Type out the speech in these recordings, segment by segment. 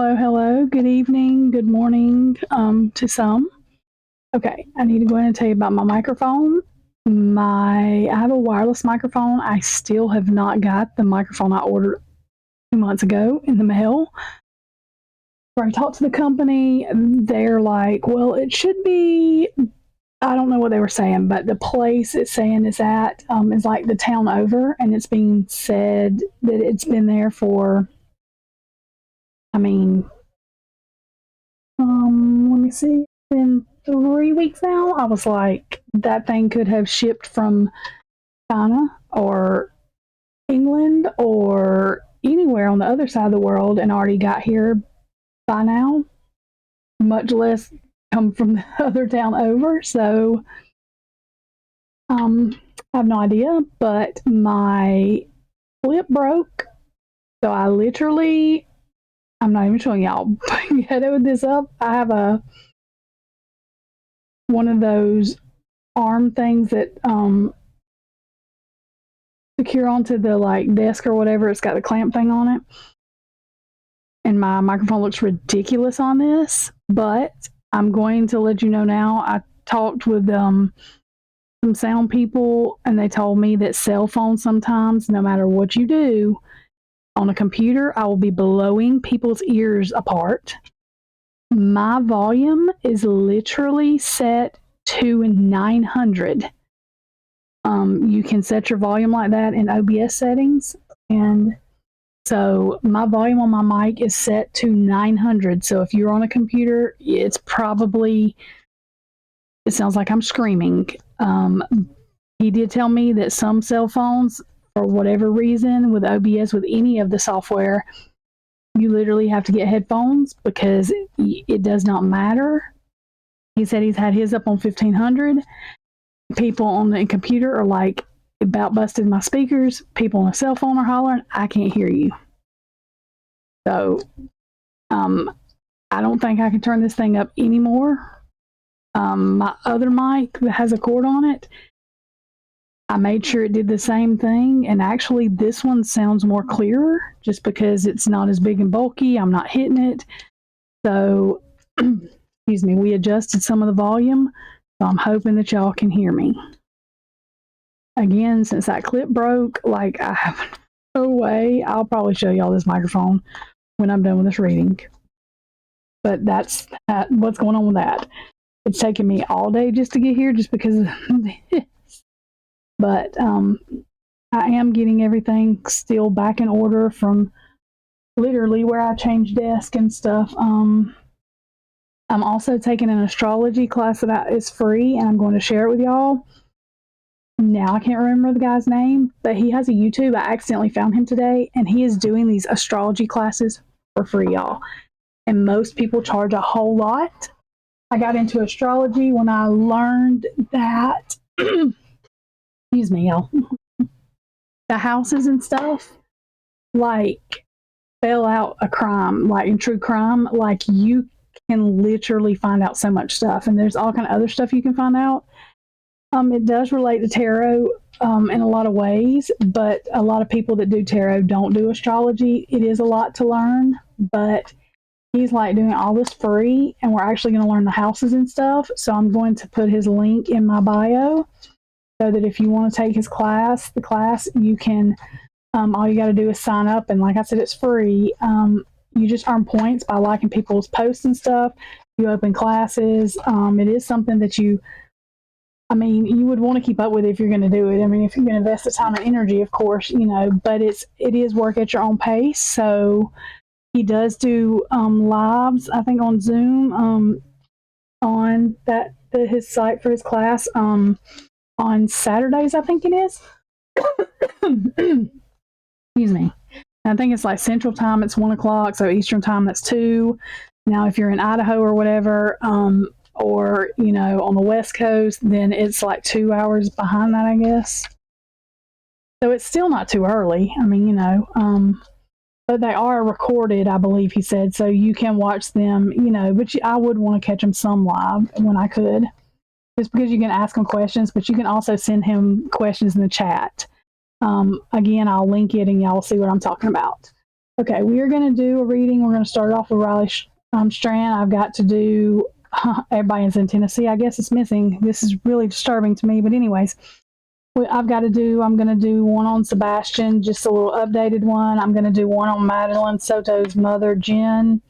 Hello, hello. Good evening, good morning to some. Okay, I need to go ahead and tell you about my microphone. I have a wireless microphone. I still have not got the microphone I ordered 2 months ago in the mail. Where I talked to the company, they're like, well, it should be. I don't know what they were saying, but the place it's saying it's at is like the town over, and it's being said that it's been there for. I mean, let me see. It's been 3 weeks now. I was like, that thing could have shipped from China or England or anywhere on the other side of the world and already got here by now, much less come from the other town over. So, I have no idea, but my clip broke. So I'm not even showing y'all. Headed this up. I have one of those arm things that secure onto the like desk or whatever. It's got the clamp thing on it. And my microphone looks ridiculous on this, but I'm going to let you know now. I talked with some sound people, and they told me that cell phones sometimes, no matter what you do on a computer, I will be blowing people's ears apart. My volume is literally set to 900. You can set your volume like that in OBS settings, and so my volume on my mic is set to 900. So if you're on a computer, it sounds like I'm screaming. He did tell me that some cell phones, for whatever reason, with OBS, with any of the software, you literally have to get headphones because it does not matter. He said he's had his up on 1500. People on the computer are like, about busted my speakers. People on a cell phone are hollering, I can't hear you. So, I don't think I can turn this thing up anymore. My other mic that has a cord on it, I made sure it did the same thing, and actually this one sounds more clearer just because it's not as big and bulky. I'm not hitting it. So, excuse me, we adjusted some of the volume, so I'm hoping that y'all can hear me. Again, since that clip broke, like I have no way. I'll probably show y'all this microphone when I'm done with this reading. But that's what's going on with that. It's taken me all day just to get here just because of this. But I am getting everything still back in order from literally where I changed desk and stuff. I'm also taking an astrology class that is free, and I'm going to share it with y'all. Now I can't remember the guy's name, but he has a YouTube. I accidentally found him today, and he is doing these astrology classes for free, y'all. And most people charge a whole lot. I got into astrology when I learned that, excuse me, y'all, the houses and stuff, like, spell out a crime, like in true crime, like you can literally find out so much stuff. And there's all kind of other stuff you can find out. It does relate to tarot in a lot of ways, but a lot of people that do tarot don't do astrology. It is a lot to learn, but he's like doing all this free, and we're actually going to learn the houses and stuff. So I'm going to put his link in my bio so that if you want to take his class, you can, all you got to do is sign up. And like I said, it's free. You just earn points by liking people's posts and stuff. You open classes. It is something that you would want to keep up with if you're going to do it. I mean, if you're going to invest the time and energy, of course, but it is work at your own pace. So he does do lives, I think, on Zoom, on his site for his class, on Saturdays, I think it is. Excuse me. I think it's like Central Time, it's 1:00, so Eastern Time, that's 2. Now, if you're in Idaho or whatever, or, on the West Coast, then it's like 2 hours behind that, I guess. So it's still not too early. But they are recorded, I believe he said, so you can watch them, but I would want to catch them some live when I could, just because you can ask him questions, but you can also send him questions in the chat. Again, I'll link it and y'all will see what I'm talking about. Okay, we are going to do a reading. We're going to start off with Riley Strand. I've got to do, everybody's in Tennessee. I guess it's missing. This is really disturbing to me. But anyways, I'm going to do one on Sebastian, just a little updated one. I'm going to do one on Madeline Soto's mother, Jen.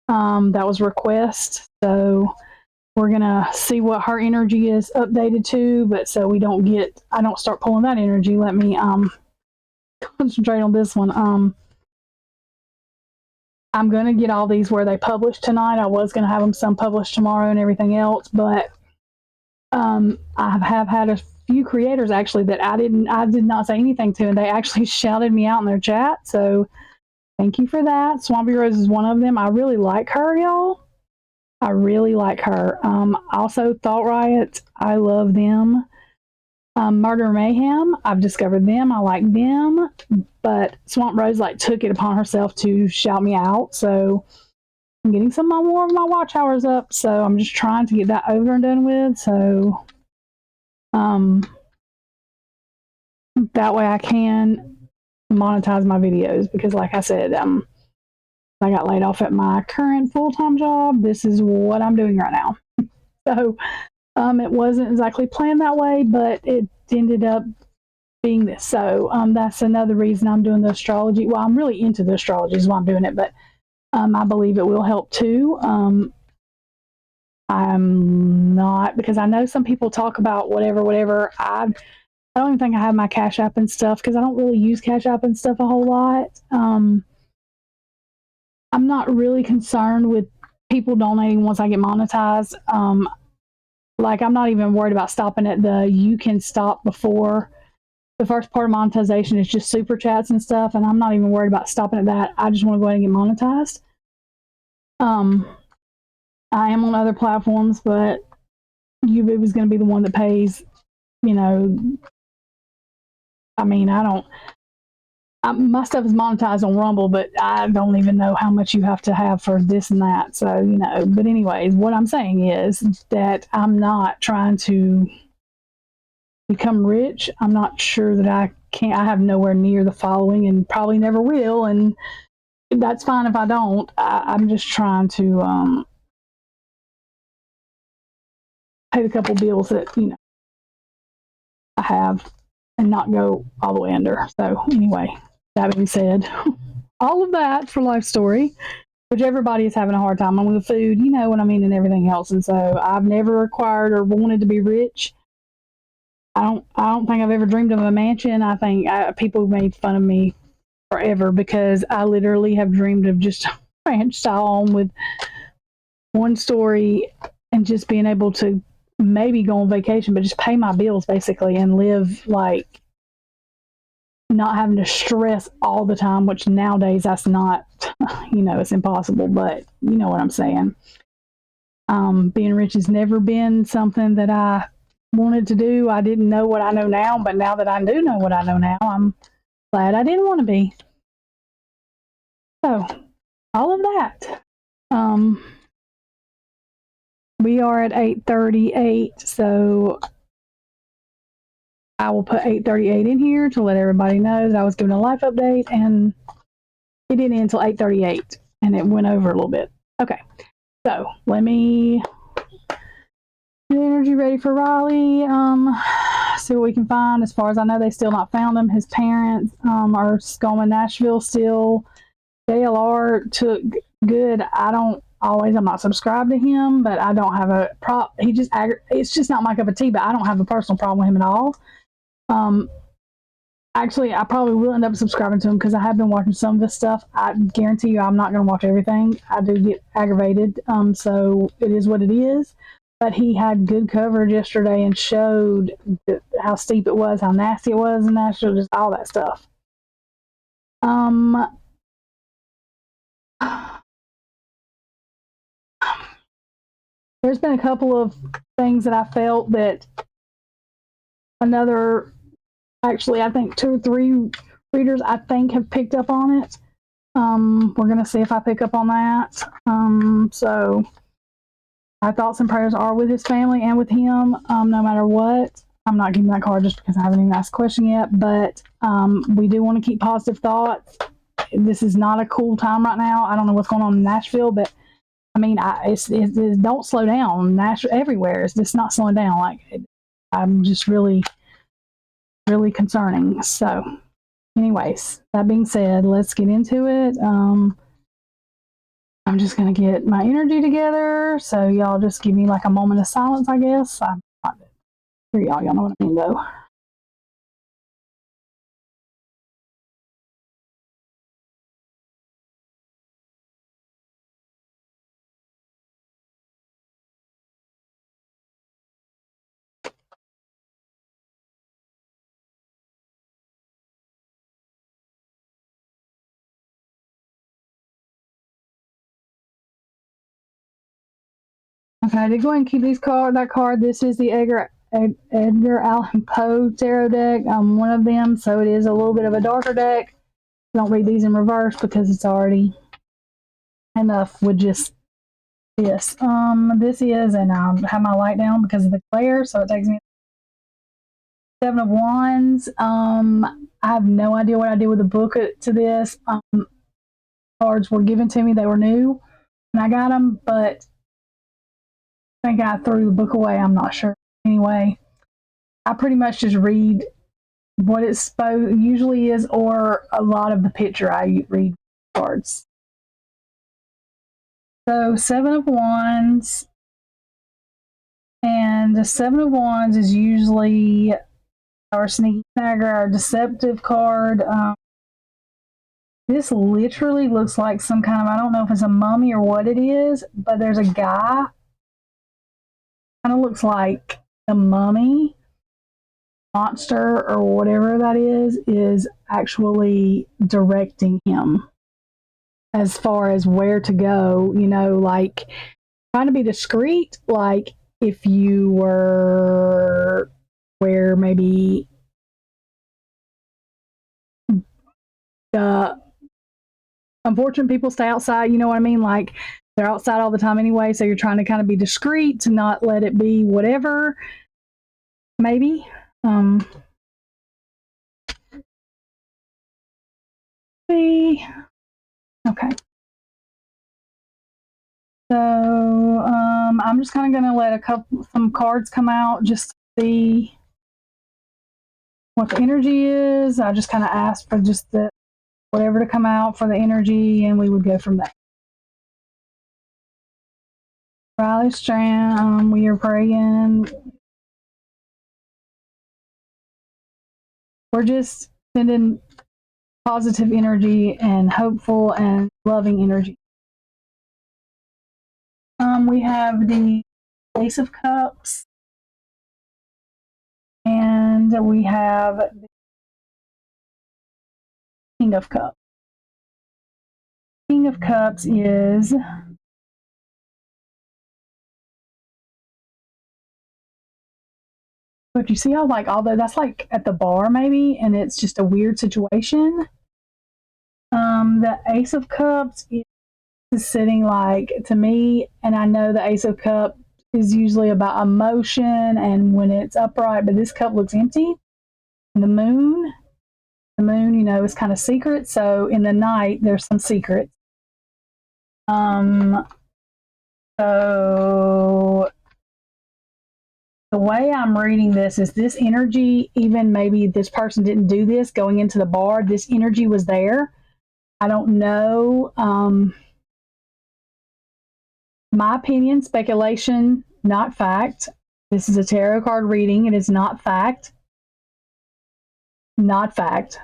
That was request. So we're going to see what her energy is updated to. But so I don't start pulling that energy. Let me concentrate on this one. I'm going to get all these where they publish tonight. I was going to have them some published tomorrow and everything else, but I have had a few creators actually that I did not say anything to, and they actually shouted me out in their chat. So thank you for that. Swampy Rose is one of them. I really like her, y'all. I really like her. Also, Thought Riot. I love them. Murder Mayhem. I've discovered them. I like them. But Swamp Rose took it upon herself to shout me out. So I'm getting some more of my watch hours up. So I'm just trying to get that over and done with. So that way I can monetize my videos, because like I said, I got laid off at my current full-time job. This is what I'm doing right now. So it wasn't exactly planned that way, but it ended up being this. So that's another reason I'm doing the astrology. Well, I'm really into the astrology is why I'm doing it, but I believe it will help too. I'm not, because I know some people talk about whatever. I don't even think I have my Cash App and stuff, because I don't really use Cash App and stuff a whole lot. I'm not really concerned with people donating once I get monetized. I'm not even worried about stopping at you can stop before. The first part of monetization is just super chats and stuff, and I'm not even worried about stopping at that. I just want to go ahead and get monetized. I am on other platforms, but YouTube is going to be the one that pays. I mean, my stuff is monetized on Rumble, but I don't even know how much you have to have for this and that. So, but anyways, what I'm saying is that I'm not trying to become rich. I'm not sure that I have nowhere near the following and probably never will. And that's fine if I don't. I'm just trying to pay the couple bills that, I have and not go all the way under. So anyway, that being said, all of that for Life Story, which everybody is having a hard time on with food, you know what I mean, and everything else. And so I've never required or wanted to be rich. I don't think I've ever dreamed of a mansion. I think people made fun of me forever because I literally have dreamed of just a ranch style home with one story and just being able to maybe go on vacation, but just pay my bills basically and live not having to stress all the time, which nowadays that's not, it's impossible, but you know what I'm saying. Being rich has never been something that I wanted to do. I didn't know what I know now, but now that I do know what I know now, I'm glad I didn't want to be. So, all of that. We are at 8:38, so I will put 8:38 in here to let everybody know that I was giving a life update, and it didn't end until 8:38, and it went over a little bit. Okay, so let me get energy ready for Raleigh. See what we can find. As far as I know, they still not found him. His parents are going to Nashville still. JLR took good. I'm not subscribed to him, but I don't have a it's just not my cup of tea, but I don't have a personal problem with him at all. Actually, I probably will end up subscribing to him because I have been watching some of his stuff. I guarantee you I'm not going to watch everything. I do get aggravated, so it is what it is. But he had good coverage yesterday and showed how steep it was, how nasty it was in Nashville, just all that stuff. There's been a couple of things that I felt that I think 2 or 3 readers I think have picked up on it. We're going to see if I pick up on that. So our thoughts and prayers are with his family and with him, no matter what. I'm not giving that card just because I haven't even asked a question yet, but we do want to keep positive thoughts this is not a cool time right now. I don't know what's going on in Nashville, but I mean, it's don't slow down. Nashville everywhere is just not slowing down. Like, I'm just really, really concerning. So, anyways, that being said, let's get into it. I'm just gonna get my energy together. So y'all just give me like a moment of silence, I guess. I'm not sure y'all know what I mean though. Okay, I did go ahead and keep that card. This is the Edgar Allan Poe tarot deck. One of them, so it is a little bit of a darker deck. Don't read these in reverse because it's already enough with just this. This is, and I have my light down because of the glare, so it takes me Seven of Wands. I have no idea what I did with the book to this. Cards were given to me; they were new, and I got them, but I think I threw the book away. I'm not sure. Anyway, I pretty much just read what it usually is, or a lot of the picture I read cards. So, Seven of Wands, and the Seven of Wands is usually our sneaky snagger, our deceptive card. This literally looks like some kind of, I don't know if it's a mummy or what it is, but there's a guy, kind of looks like a mummy monster or whatever that is actually directing him as far as where to go, like trying to be discreet, like if you were where maybe the unfortunate people stay outside, you know what I mean? Like they're outside all the time anyway, so you're trying to kind of be discreet to not let it be whatever, maybe. Okay. So I'm just kind of going to let some cards come out just to see what the energy is. I just kind of asked for just whatever to come out for the energy, and we would go from there. Riley Strand, we are praying. We're just sending positive energy and hopeful and loving energy. We have the Ace of Cups, and we have the King of Cups. King of Cups is but you see how like although that's like at the bar maybe, and it's just a weird situation. The Ace of Cups is sitting like to me, and I know the Ace of Cups is usually about emotion and when it's upright, but this cup looks empty. And the moon, is kind of secret. So in the night, there's some secrets. So the way I'm reading this is this energy, even maybe this person didn't do this going into the bar, this energy was there. I don't know. My opinion, speculation, not fact. This is a tarot card reading. It is not fact. Not fact.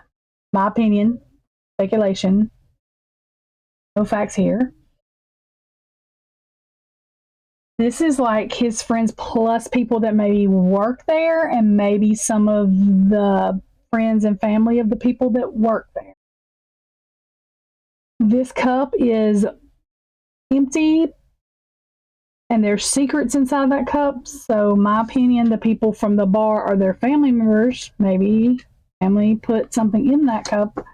My opinion, speculation. No facts here. This is like his friends plus people that maybe work there, and maybe some of the friends and family of the people that work there. This cup is empty, and there's secrets inside that cup. So my opinion, the people from the bar are their family members. Maybe family put something in that cup,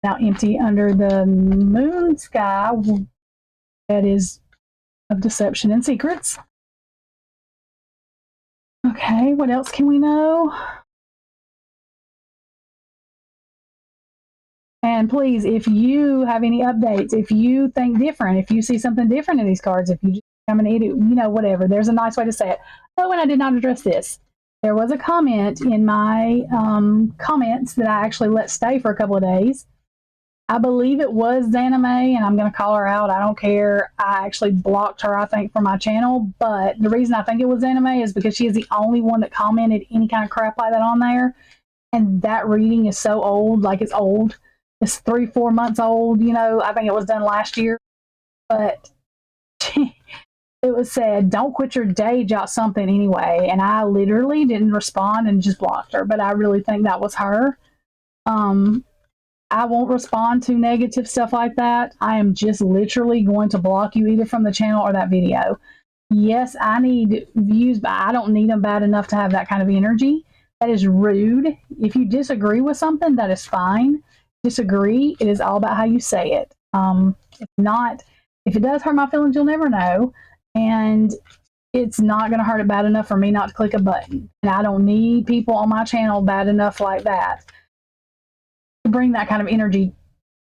now empty under the moon sky, that is of deception and secrets. Okay, what else can we know? And please, if you have any updates, if you think different, if you see something different in these cards, if you just become an idiot, whatever, there's a nice way to say it. Oh, and I did not address this. There was a comment in my comments that I actually let stay for a couple of days. I believe it was Xana May, and I'm going to call her out. I don't care. I actually blocked her, I think, from my channel. But the reason I think it was Xana May is because she is the only one that commented any kind of crap like that on there. And that reading is so old, like it's old. It's 3-4 months old. I think it was done last year. But it was said, don't quit your day job, something anyway. And I literally didn't respond and just blocked her. But I really think that was her. I won't respond to negative stuff like that. I am just literally going to block you either from the channel or that video. Yes, I need views, but I don't need them bad enough to have that kind of energy. That is rude. If you disagree with something, that is fine. Disagree. It is all about how you say it. If it does hurt my feelings, you'll never know. And it's not going to hurt it bad enough for me not to click a button. And I don't need people on my channel bad enough like that to bring that kind of energy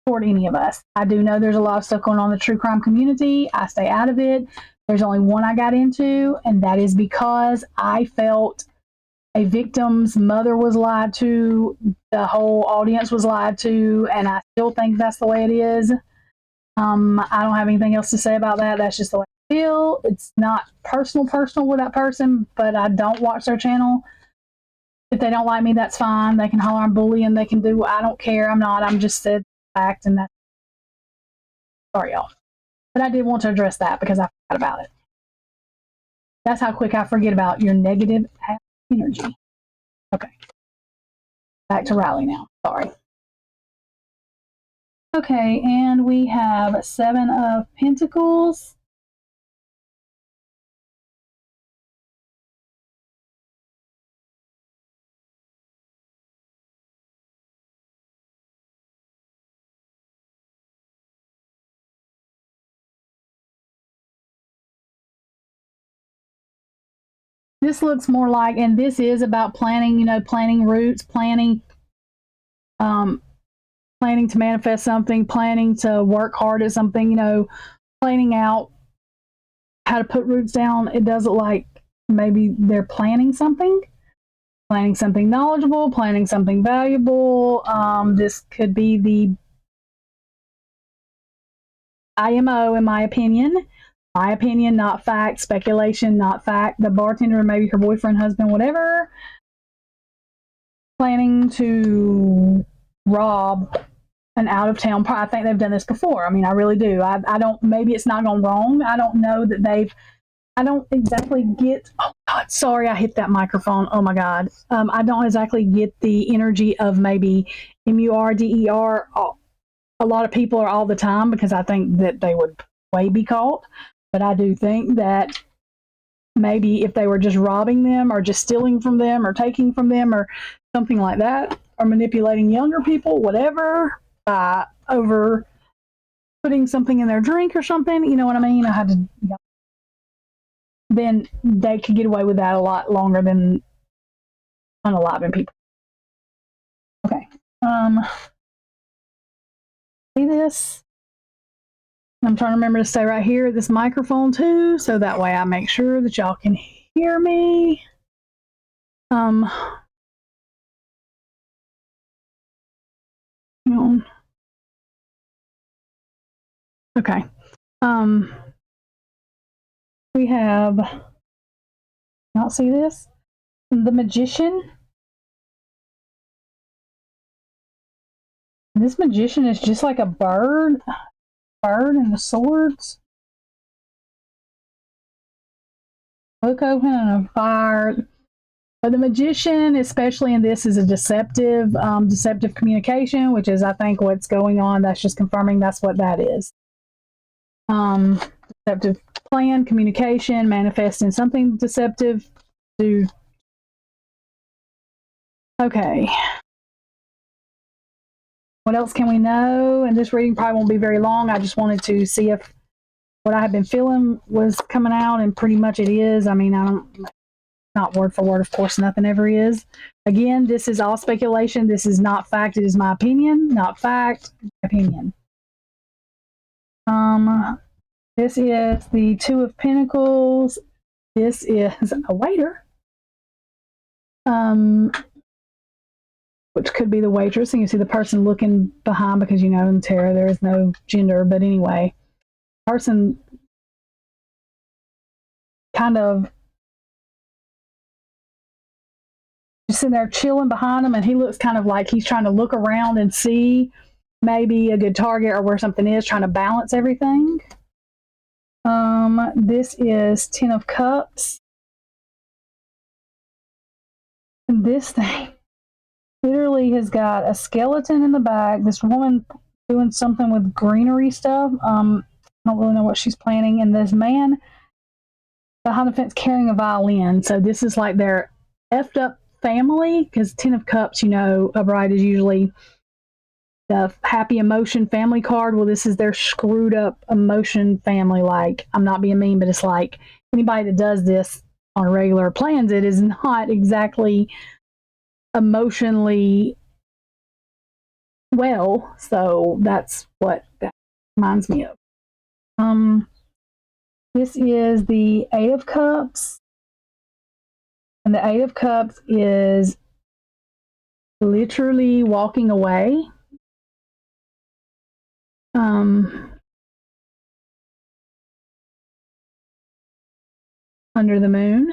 toward any of us. I do know there's a lot of stuff going on in the true crime community. I stay out of it. There's only one I got into, and that is because I felt a victim's mother was lied to, the whole audience was lied to, and I still think that's the way it is. I don't have anything else to say about that. That's just the way I feel. It's not personal with that person, but I don't watch their channel. If they don't like me, that's fine. They can holler I'm bullying. They can do. I don't care. I'm just said fact, and that's sorry, y'all. But I did want to address that because I forgot about it. That's how quick I forget about your negative energy. Okay. Back to Riley now. Sorry. Okay, and we have 7 of Pentacles. This looks more like, and this is about planning, planting roots, planning to manifest something, planning to work hard at something, planning out how to put roots down. It does look like maybe they're planning something knowledgeable, planning something valuable. This could be the IMO, in my opinion. My opinion, not fact. Speculation, not fact. The bartender, maybe her boyfriend, husband, whatever, planning to rob an out-of-town. I think they've done this before. I mean, I really do. I don't. Maybe it's not gone wrong. I don't know that they've. I don't exactly get. Oh God, sorry, I hit that microphone. Oh my God. I don't exactly get the energy of maybe MURDER. A lot of people are all the time because I think that they would way be caught. But I do think that maybe if they were just robbing them or just stealing from them or taking from them or something like that, or manipulating younger people, whatever, over putting something in their drink or something, you know what I mean? I had to, then they could get away with that a lot longer than unaliving people. Okay. See this? I'm trying to remember to stay right here at this microphone too, so that way I make sure that y'all can hear me. Okay. We have, not see this? The Magician. This Magician is just like a bird and the swords. Book open and a fire. But the Magician, especially in this, is a deceptive communication, which is, I think, what's going on. That's just confirming that's what that is. Deceptive plan, communication, manifesting something deceptive. Okay. What else can we know? And this reading probably won't be very long. I just wanted to see if what I had been feeling was coming out, and pretty much it is. I mean, not word for word, of course, nothing ever is. Again, this is all speculation. This is not fact. It is my opinion, not fact, opinion. This is the Two of Pentacles. This is a waiter. Which could be the waitress, and you see the person looking behind because, you know, in tarot there is no gender, but anyway, person kind of just sitting there chilling behind him, and he looks kind of like he's trying to look around and see maybe a good target or where something is, trying to balance everything. This is 10 of Cups. And this thing literally has got a skeleton in the back. This woman doing something with greenery stuff. I don't really know what she's planning. And this man behind the fence carrying a violin. So this is like their effed up family, because 10 of Cups, you know, upright is usually the happy emotion family card. Well, this is their screwed up emotion family. Like, I'm not being mean, but it's like anybody that does this on a regular plans it is not exactly emotionally well. So that's what that reminds me of. This is the Eight of Cups. And the Eight of Cups is literally walking away. Under the moon.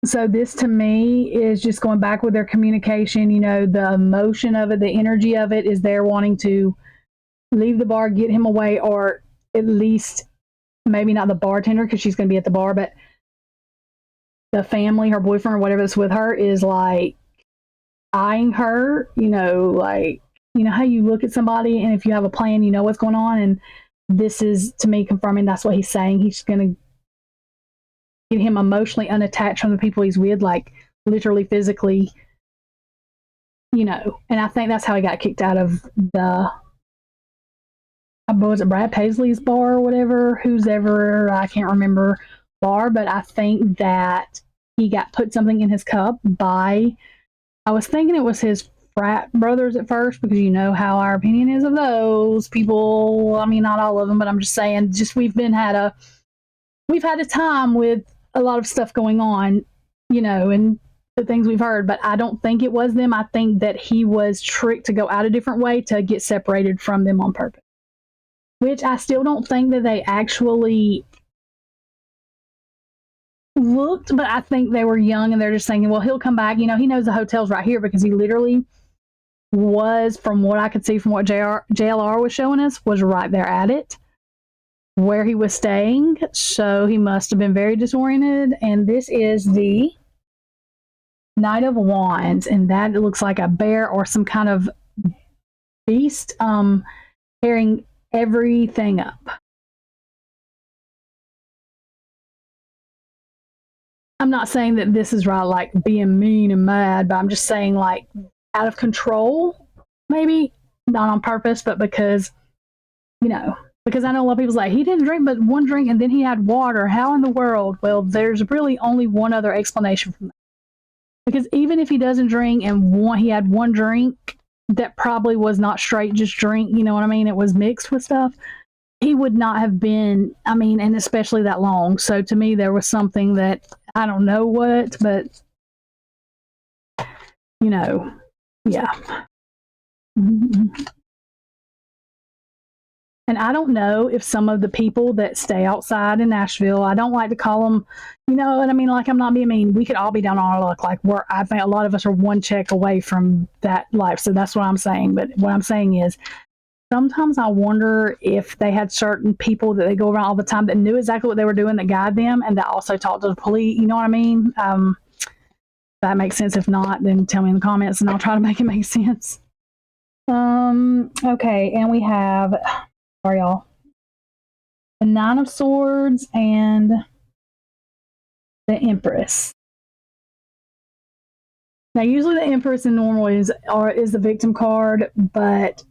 So this to me is just going back with their communication, you know, the emotion of it, the energy of it is they're wanting to leave the bar, get him away, or at least maybe not the bartender because she's going to be at the bar, but the family, her boyfriend or whatever that's with her is like eyeing her, you know, like, you know how you look at somebody and if you have a plan, you know what's going on. And this is, to me, confirming that's what he's saying. He's going to get him emotionally unattached from the people he's with, like literally physically, you know. And I think that's how he got kicked out of the, was it Brad Paisley's bar or whatever, who's ever, I can't remember, bar, but I think that he got put something in his cup by, I was thinking it was his frat brothers at first, because you know how our opinion is of those people. I mean, not all of them, but I'm just saying, just we've had a time with a lot of stuff going on, you know, and the things we've heard, but I don't think it was them. I think that he was tricked to go out a different way to get separated from them on purpose, which I still don't think that they actually looked, but I think they were young and they're just thinking, well, he'll come back. You know, he knows the hotel's right here because he literally was, from what I could see from what JLR was showing us, was right there at it where he was staying. So he must have been very disoriented. And this is the Knight of Wands, and that looks like a bear or some kind of beast tearing everything up. I'm not saying that this is right, like being mean and mad, but I'm just saying, like, out of control, maybe not on purpose, but because, you know, because I know a lot of people's like, he didn't drink but one drink and then he had water. How in the world? Well, there's really only one other explanation for that. Because even if he doesn't drink and he had one drink that probably was not straight just drink, you know what I mean? It was mixed with stuff. He would not have been, I mean, and especially that long. So to me, there was something that, I don't know what, but, you know, yeah. Mm-hmm. And I don't know if some of the people that stay outside in Nashville, I don't like to call them, you know what I mean? Like, I'm not being mean. We could all be down on our luck. Like, I think a lot of us are one check away from that life. So that's what I'm saying. But what I'm saying is, sometimes I wonder if they had certain people that they go around all the time that knew exactly what they were doing, that guide them, and that also talked to the police. You know what I mean? That makes sense. If not, then tell me in the comments and I'll try to make it make sense. Okay, and we have, sorry y'all, the Nine of Swords and the Empress. Now, usually the Empress in normal is the victim card, but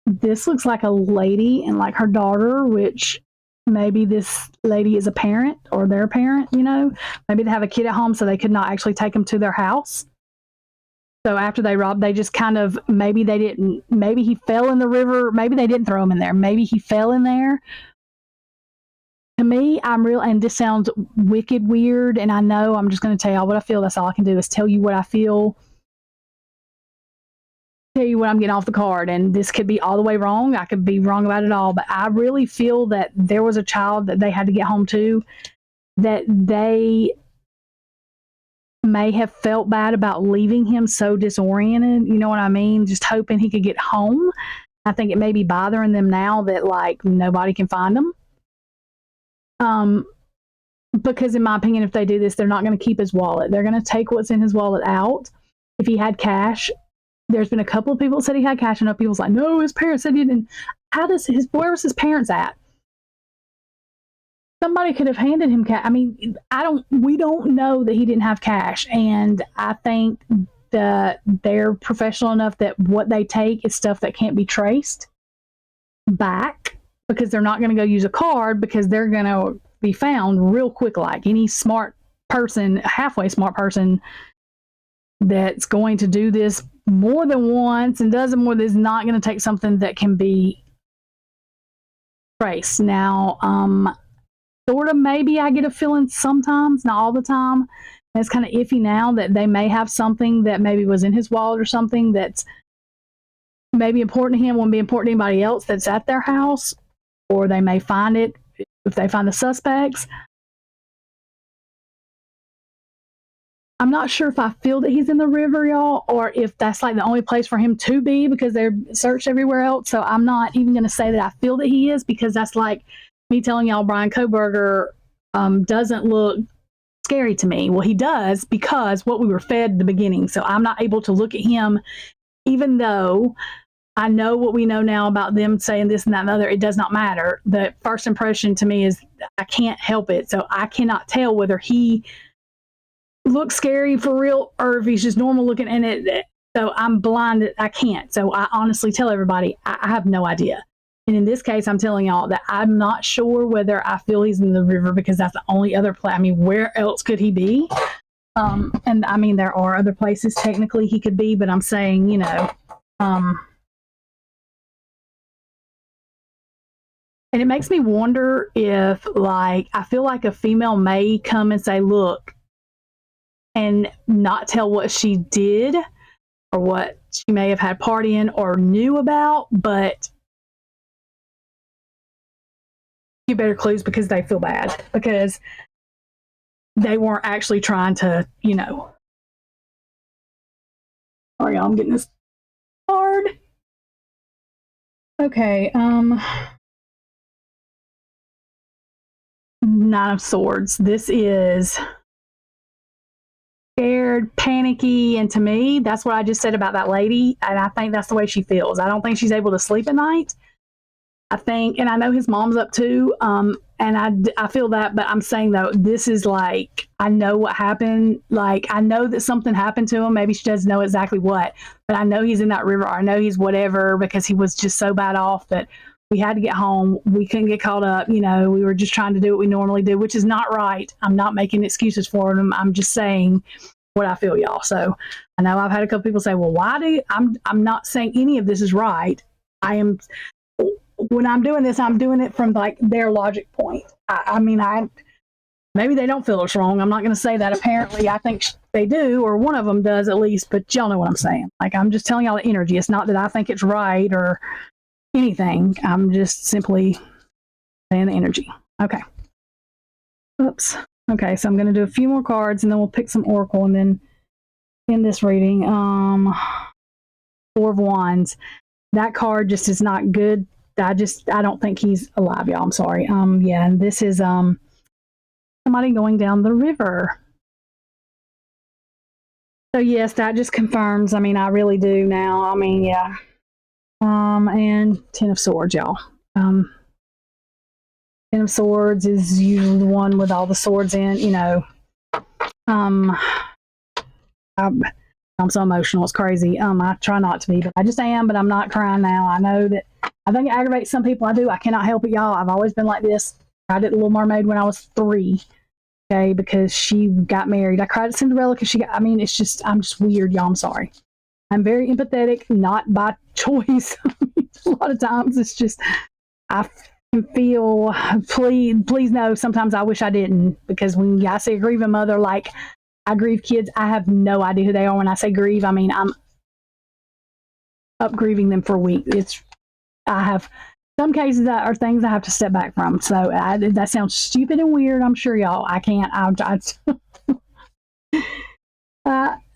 this looks like a lady and like her daughter, which maybe this lady is a parent or their parent, you know, maybe they have a kid at home so they could not actually take them to their house. So after they robbed, they just kind of, maybe they didn't, maybe he fell in the river, maybe they didn't throw him in there, maybe he fell in there. To me, I'm real, and this sounds wicked weird, and I know I'm just going to tell y'all what I feel. That's all I can do is tell you what I feel, tell you what I'm getting off the card, and this could be all the way wrong. I could be wrong about it all, but I really feel that there was a child that they had to get home to, that they may have felt bad about leaving him so disoriented, you know what I mean? Just hoping he could get home. I think it may be bothering them now that, like, nobody can find him. Because in my opinion, if they do this, they're not going to keep his wallet. They're going to take what's in his wallet out. If he had cash, there's been a couple of people that said he had cash, and other people's like, no, his parents said he didn't. Where was his parents at? Somebody could have handed him cash. I mean, we don't know that he didn't have cash. And I think that they're professional enough that what they take is stuff that can't be traced back, because they're not going to go use a card, because they're going to be found real quick. Like any smart person, halfway smart person that's going to do this more than once and does it more, is not going to take something that can be traced. Now, sort of maybe I get a feeling sometimes, not all the time, it's kind of iffy now that they may have something that maybe was in his wallet or something that's maybe important to him, won't be important to anybody else that's at their house, or they may find it if they find the suspects. I'm not sure if I feel that he's in the river, y'all, or if that's like the only place for him to be, because they're searched everywhere else. So I'm not even going to say that I feel that he is, because that's like me telling y'all Brian Koberger doesn't look scary to me. Well, he does, because what we were fed at the beginning. So I'm not able to look at him, even though I know what we know now about them saying this and that and the other. It does not matter. The first impression to me is I can't help it. So I cannot tell whether he looks scary for real or if he's just normal looking. So I'm blinded. I can't. So I honestly tell everybody, I have no idea. And in this case, I'm telling y'all that I'm not sure whether I feel he's in the river, because that's the only other place. I mean, where else could he be? And I mean, there are other places technically he could be, but I'm saying, you know, and it makes me wonder if, like, I feel like a female may come and say, look, and not tell what she did or what she may have had partying or knew about, but give better clues because they feel bad, because they weren't actually trying to, you know. Sorry, y'all, I'm getting this hard. Okay, Nine of Swords. This is scared, panicky, and to me, that's what I just said about that lady, and I think that's the way she feels. I don't think she's able to sleep at night. I think, and I know his mom's up too, and I feel that, but I'm saying, though, this is like, I know what happened. Like, I know that something happened to him. Maybe she doesn't know exactly what, but I know he's in that river. Or I know he's whatever, because he was just so bad off that we had to get home. We couldn't get caught up. You know, we were just trying to do what we normally do, which is not right. I'm not making excuses for him. I'm just saying what I feel, y'all. So I know I've had a couple people say, well, I'm not saying any of this is right. When I'm doing this, I'm doing it from like their logic point. I mean, maybe they don't feel it's wrong. I'm not going to say that. Apparently, I think they do, or one of them does at least, but y'all know what I'm saying. Like, I'm just telling y'all the energy. It's not that I think it's right or anything. I'm just simply saying the energy. Okay. Oops. Okay, so I'm going to do a few more cards, and then we'll pick some Oracle, and then end this reading. Four of Wands. That card just is not good. I don't think he's alive, y'all. I'm sorry. Yeah, and this is somebody going down the river. So yes, that just confirms. I mean, I really do now. I mean, yeah. And Ten of Swords, y'all. Ten of Swords is usually the one with all the swords in, you know. I'm so emotional. It's crazy. I try not to be, but I just am, but I'm not crying now. I know that I think it aggravates some people. I do. I cannot help it, y'all. I've always been like this. cried at The Little Mermaid when I was 3. Okay, because she got married. I cried at Cinderella because it's just, I'm just weird, y'all. I'm sorry. I'm very empathetic, not by choice. A lot of times it's just, I can feel, please know, sometimes I wish I didn't, because when I say grieve a mother, like I grieve kids, I have no idea who they are. When I say grieve, I mean, I'm up grieving them for a week. I have some cases that are things I have to step back from. So that sounds stupid and weird. I'm sure y'all, I can't,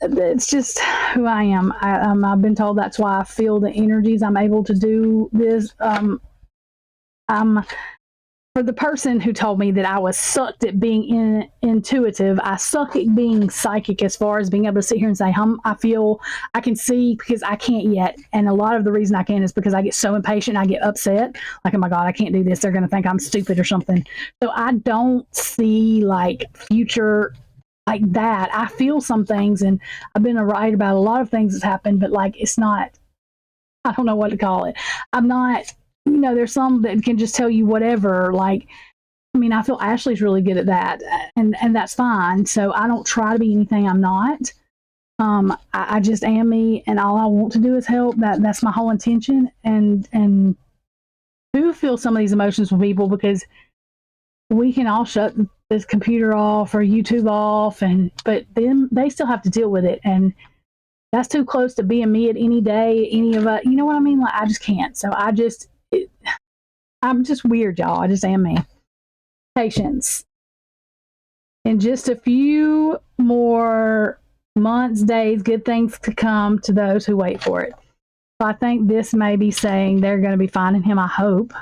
it's just who I am. I've been told that's why I feel the energies. I'm able to do this. For the person who told me that I was sucked at being intuitive, I suck at being psychic as far as being able to sit here and say, I feel, I can see, because I can't yet. And a lot of the reason I can is because I get so impatient, I get upset. Like, oh my God, I can't do this. They're going to think I'm stupid or something. So I don't see like future like that. I feel some things, and I've been right about a lot of things that's happened, but like, it's not, I don't know what to call it. I'm not, there's some that can just tell you whatever. Like, I feel Ashley's really good at that, and that's fine. So I don't try to be anything I'm not. I just am me, and all I want to do is help. That's my whole intention. And do feel some of these emotions with people, because we can all shut this computer off or YouTube off, but then they still have to deal with it, and that's too close to being me at any day. Any of us, you know what I mean? Like, I just can't. So I'm just weird, y'all. I just am me. Patience. In just a few more months, days, good things to come to those who wait for it. So I think this may be saying they're going to be finding him, I hope,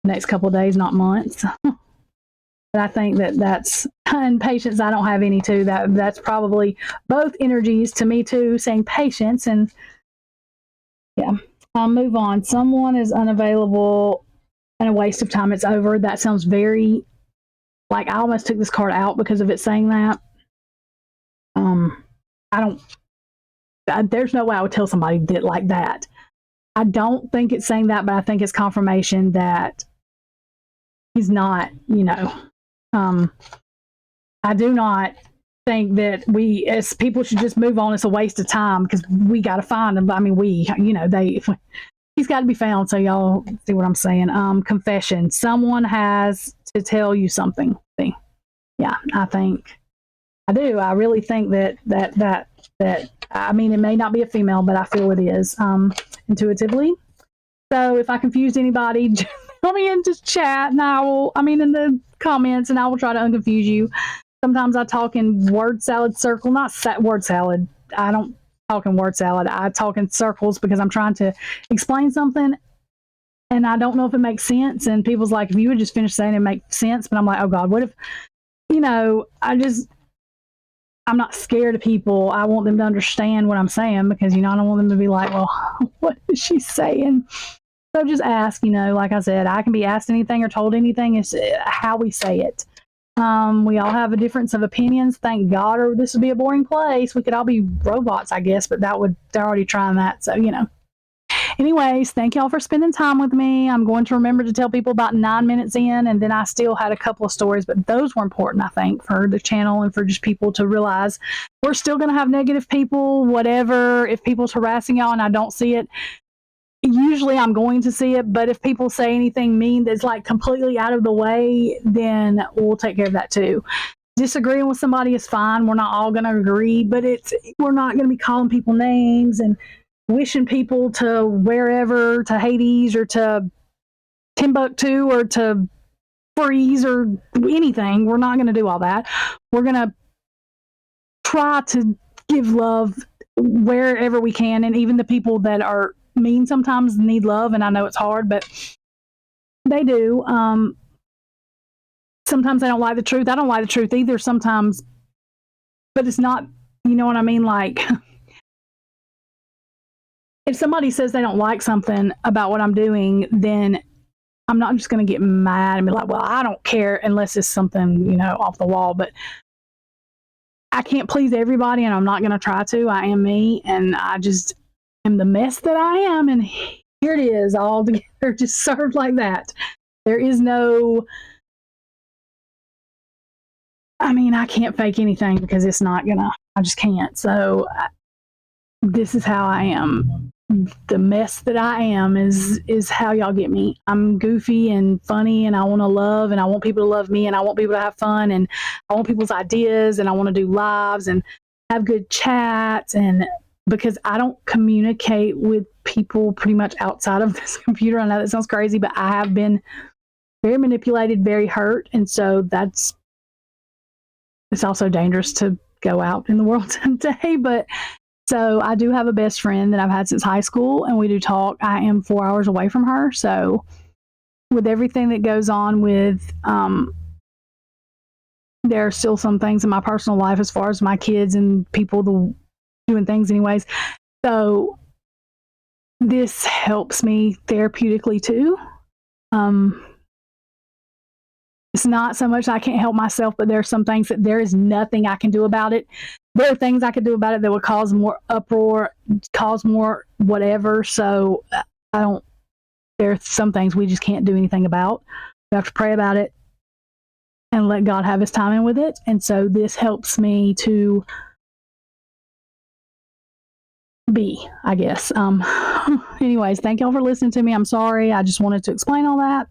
next couple of days, not months. But I think that's, and patience, I don't have any too. That's probably both energies to me too, saying patience. And yeah, I'll move on. Someone is unavailable and a waste of time. It's over. That sounds very, like, I almost took this card out because of it saying that. There's no way I would tell somebody that like that. I don't think it's saying that, but I think it's confirmation that he's not, I do not think that we as people should just move on. It's a waste of time, because we got to find him. He's got to be found. So y'all see what I'm saying. Confession. Someone has to tell you something. Yeah, I think I do. I really think that it may not be a female, but I feel it is, intuitively. So if I confused anybody, tell me in just chat, and in the comments, and I will try to unconfuse you. Sometimes I talk in word salad circle, not word salad. I don't talk in word salad. I talk in circles because I'm trying to explain something, and I don't know if it makes sense. And people's like, if you would just finish saying it, make sense. But I'm like, oh God, what if, I'm not scared of people. I want them to understand what I'm saying, because, I don't want them to be like, well, what is she saying? So just ask, like I said, I can be asked anything or told anything. It's how we say it. We all have a difference of opinions. Thank God, or this would be a boring place. We could all be robots, I guess, but they're already trying that. So, Anyways, thank y'all for spending time with me. I'm going to remember to tell people about 9 minutes in, and then I still had a couple of stories, but those were important, I think, for the channel and for just people to realize we're still going to have negative people, whatever. If people's harassing y'all and I don't see it, usually I'm going to see it, but if people say anything mean that's like completely out of the way, then we'll take care of that too. Disagreeing with somebody is fine. We're not all going to agree, but we're not going to be calling people names and wishing people to wherever, to Hades or to Timbuktu or to freeze or anything. We're not going to do all that. We're going to try to give love wherever we can, and even the people that are mean sometimes need love, and I know it's hard, but they do. Sometimes they don't like the truth. I don't like the truth either sometimes, but it's not, you know what I mean? Like, if somebody says they don't like something about what I'm doing, then I'm not just going to get mad and be like, well, I don't care, unless it's something, off the wall. But I can't please everybody, and I'm not going to try to. I am me, and I just am the mess that I am, and here it is, all together, just served like that. There is no I mean, I can't fake anything because it's not gonna, I just can't. So this is how I am. The mess that I am is how y'all get me. I'm goofy and funny, and I want to love, and I want people to love me, and I want people to have fun, and I want people's ideas, and I want to do lives and have good chats, and because I don't communicate with people pretty much outside of this computer. I know that sounds crazy, but I have been very manipulated, very hurt, and so it's also dangerous to go out in the world today, but so I do have a best friend that I've had since high school, and we do talk. I am 4 hours away from her. So with everything that goes on with, there are still some things in my personal life as far as my kids and people doing things anyways. So this helps me therapeutically too. It's not so much I can't help myself, but there are some things that there is nothing I can do about it. There are things I could do about it that would cause more uproar, cause more whatever. So there are some things we just can't do anything about. We have to pray about it and let God have his timing with it. And so this helps me to be, I guess. Anyways, thank y'all for listening to me. I'm sorry. I just wanted to explain all that.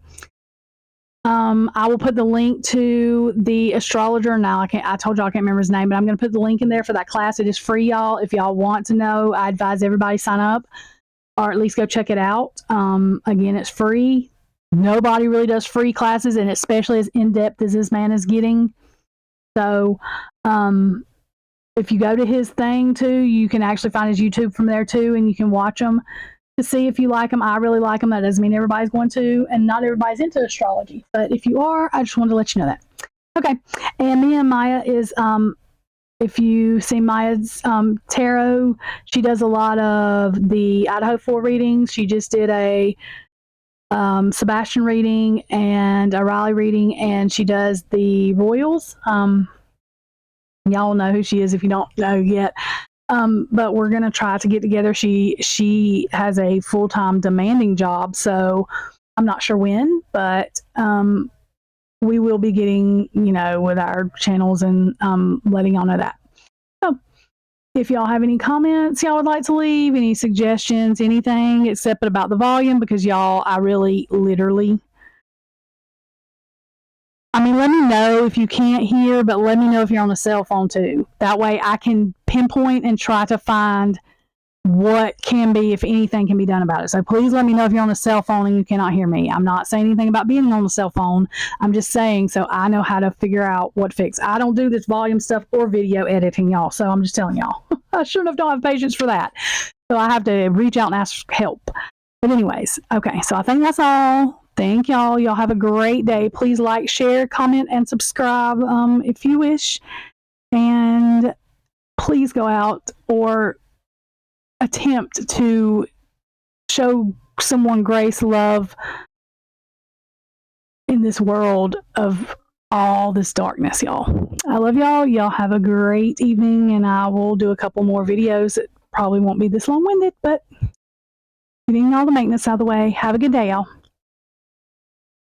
I will put the link to the astrologer. Now I told y'all I can't remember his name, but I'm going to put the link in there for that class. It is free, y'all. If y'all want to know, I advise everybody sign up or at least go check it out. Again, it's free. Nobody really does free classes, and especially as in-depth as this man is getting. So, if you go to his thing too, you can actually find his YouTube from there too, and you can watch them to see if you like them. I really like them. That doesn't mean everybody's going to, and not everybody's into astrology. But if you are, I just wanted to let you know that. Okay. And me and Maya is, if you see Maya's tarot, she does a lot of the Idaho 4 readings. She just did a Sebastian reading and a Riley reading, and she does the Royals. Y'all know who she is if you don't know yet. But we're going to try to get together. She has a full-time demanding job, so I'm not sure when, but we will be getting, with our channels and letting y'all know that. So if y'all have any comments y'all would like to leave, any suggestions, anything except about the volume, because y'all, I really literally, let me know if you can't hear, but let me know if you're on a cell phone too. That way I can pinpoint and try to find what can be, if anything can be done about it. So please let me know if you're on a cell phone and you cannot hear me. I'm not saying anything about being on a cell phone. I'm just saying so I know how to figure out what fix. I don't do this volume stuff or video editing, y'all. So I'm just telling y'all. I sure enough don't have patience for that. So I have to reach out and ask help. But anyways, okay. So I think that's all. Thank y'all. Y'all have a great day. Please like, share, comment, and subscribe if you wish. And please go out or attempt to show someone grace, love in this world of all this darkness, y'all. I love y'all. Y'all have a great evening, and I will do a couple more videos that probably won't be this long-winded, but getting all the maintenance out of the way. Have a good day, y'all.